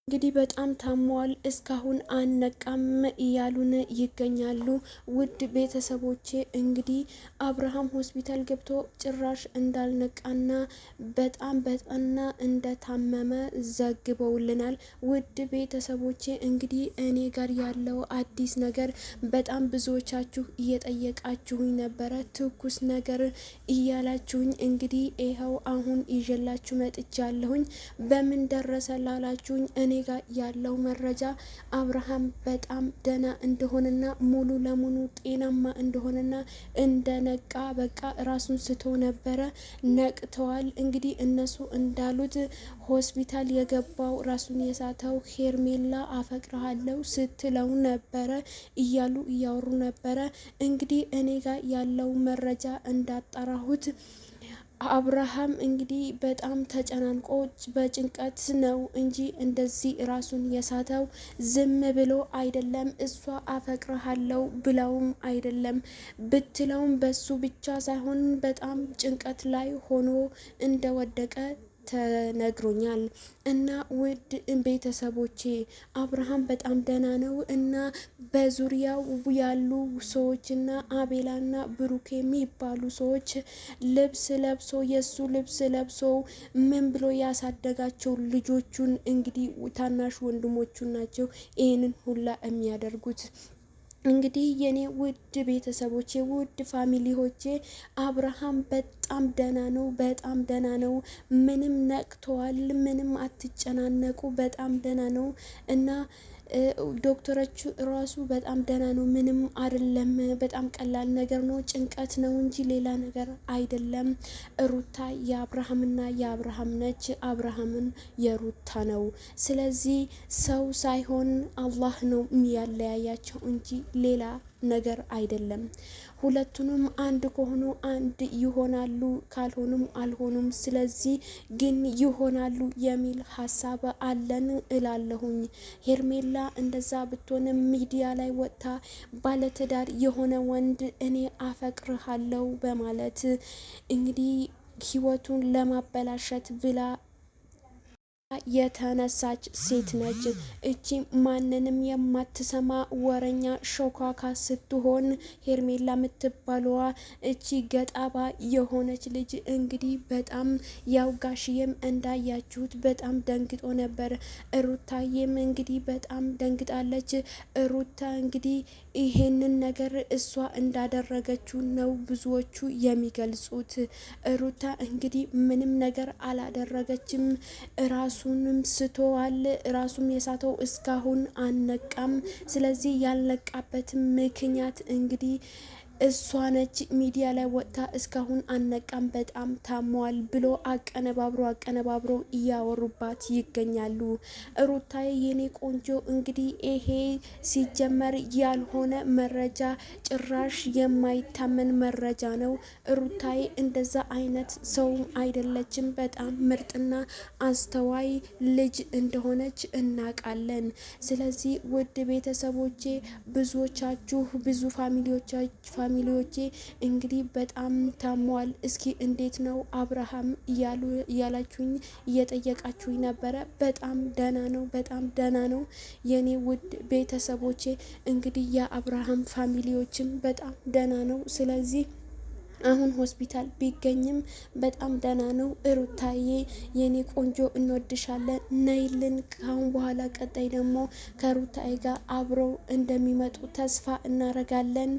እንግዲህ በጣም ታሟል፣ እስካሁን አልነቃም እያሉን ይገኛሉ። ውድ ቤተሰቦቼ እንግዲህ አብርሃም ሆስፒታል ገብቶ ጭራሽ እንዳልነቃና በጣም በጠና እንደታመመ ዘግበውልናል። ውድ ቤተሰቦቼ እንግዲህ እኔ ጋር ያለው አዲስ ነገር በጣም ብዙዎቻችሁ እየጠየቃችሁኝ ነበረ፣ ትኩስ ነገር እያላችሁኝ እንግዲህ ይኸው አሁን ይዤላችሁ መጥቻለሁኝ። በምን ደረሰ ላላችሁኝ እኔ ጋር ያለው መረጃ አብርሃም በጣም ደህና እንደሆነና ሙሉ ለሙሉ ጤናማ እንደሆነና እንደነቃ በቃ ራሱን ስቶ ነበረ፣ ነቅተዋል። እንግዲህ እነሱ እንዳሉት ሆስፒታል የገባው ራሱን የሳተው ሄርሜላ አፈቅርሃለሁ ስትለው ነበረ እያሉ እያወሩ ነበረ። እንግዲህ እኔ ጋር ያለው መረጃ እንዳጣራሁት አብርሃም እንግዲህ በጣም ተጨናንቆ በጭንቀት ነው እንጂ እንደዚህ ራሱን የሳተው ዝም ብሎ አይደለም። እሷ አፈቅርሃለሁ ብለውም አይደለም፣ ብትለውም በሱ ብቻ ሳይሆን በጣም ጭንቀት ላይ ሆኖ እንደወደቀ ተነግሮኛል። እና ውድ ቤተሰቦቼ አብርሃም በጣም ደህና ነው እና በዙሪያው ያሉ ሰዎችና አቤላና ብሩክ የሚባሉ ሰዎች ልብስ ለብሶ የሱ ልብስ ለብሶ ምን ብሎ ያሳደጋቸው ልጆቹን እንግዲህ ታናሽ ወንድሞቹን ናቸው ይህንን ሁላ የሚያደርጉት። እንግዲህ የኔ ውድ ቤተሰቦቼ ውድ ፋሚሊዎቼ አብርሃም በጣም ደህና ነው፣ በጣም ደህና ነው። ምንም ነቅተዋል፣ ምንም አትጨናነቁ፣ በጣም ደህና ነው እና ዶክተሮቹ ራሱ በጣም ደህና ነው፣ ምንም አይደለም፣ በጣም ቀላል ነገር ነው፣ ጭንቀት ነው እንጂ ሌላ ነገር አይደለም። ሩታ የአብርሃምና የአብርሃም ነች፣ አብርሃምን የሩታ ነው። ስለዚህ ሰው ሳይሆን አላህ ነው የሚያለያያቸው እንጂ ሌላ ነገር አይደለም። ሁለቱንም አንድ ከሆኑ አንድ ይሆናሉ፣ ካልሆኑም አልሆኑም። ስለዚህ ግን ይሆናሉ የሚል ሀሳብ አለን እላለሁኝ። ሄርሜላ እንደዛ ብትሆንም ሚዲያ ላይ ወጥታ ባለትዳር የሆነ ወንድ እኔ አፈቅርሃለሁ በማለት እንግዲህ ህይወቱን ለማበላሸት ብላ የተነሳች ሴት ነች። እቺ ማንንም የማትሰማ ወረኛ ሾካካ ስትሆን ሄርሜላ የምትባለዋ እቺ ገጣባ የሆነች ልጅ እንግዲህ በጣም ያው ጋሽዬም እንዳያችሁት በጣም ደንግጦ ነበር። ሩታዬም እንግዲህ በጣም ደንግጣለች። ሩታ እንግዲህ ይሄንን ነገር እሷ እንዳደረገችው ነው ብዙዎቹ የሚገልጹት። ሩታ እንግዲህ ምንም ነገር አላደረገችም። ራሱንም ስተዋል። ራሱም የሳተው እስካሁን አልነቃም። ስለዚህ ያልነቃበትም ምክንያት እንግዲህ እሷ ነች። ሚዲያ ላይ ወጥታ እስካሁን አልነቃም በጣም ታሟል ብሎ አቀነባብሮ እያወሩባት ይገኛሉ። ሩታዬ የኔ ቆንጆ እንግዲህ ይሄ ሲጀመር ያልሆነ መረጃ ጭራሽ የማይታመን መረጃ ነው። ሩታዬ እንደዛ አይነት ሰውም አይደለችም። በጣም ምርጥና አስተዋይ ልጅ እንደሆነች እናውቃለን። ስለዚህ ውድ ቤተሰቦቼ ብዙዎቻችሁ ብዙ ፋሚሊዎቼ እንግዲህ በጣም ታሟል፣ እስኪ እንዴት ነው አብርሃም እያላችሁኝ እየጠየቃችሁኝ ነበረ። በጣም ደህና ነው፣ በጣም ደህና ነው የኔ ውድ ቤተሰቦቼ። እንግዲህ የአብርሃም ፋሚሊዎችም በጣም ደህና ነው። ስለዚህ አሁን ሆስፒታል ቢገኝም በጣም ደህና ነው። ሩታዬ የኔ ቆንጆ እንወድሻለን፣ ነይልን። ካሁን በኋላ ቀጣይ ደግሞ ከሩታዬ ጋር አብረው እንደሚመጡ ተስፋ እናረጋለን።